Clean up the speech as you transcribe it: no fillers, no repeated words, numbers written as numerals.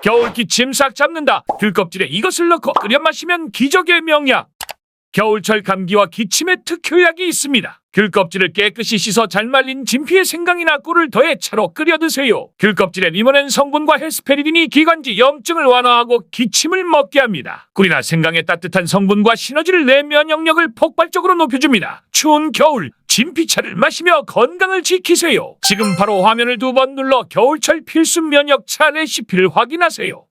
겨울 기침 싹 잡는다. 귤껍질에 이것을 넣고 끓여 마시면 기적의 명약. 겨울철 감기와 기침에 특효약이 있습니다. 귤껍질을 깨끗이 씻어 잘 말린 진피에 생강이나 꿀을 더해 차로 끓여 드세요. 귤껍질에 리모넨 성분과 헤스페리딘이 기관지 염증을 완화하고 기침을 먹게 합니다. 꿀이나 생강의 따뜻한 성분과 시너지를 내 면역력을 폭발적으로 높여줍니다. 추운 겨울 진피차를 마시며 건강을 지키세요. 지금 바로 화면을 2번 눌러 겨울철 필수 면역차 레시피를 확인하세요.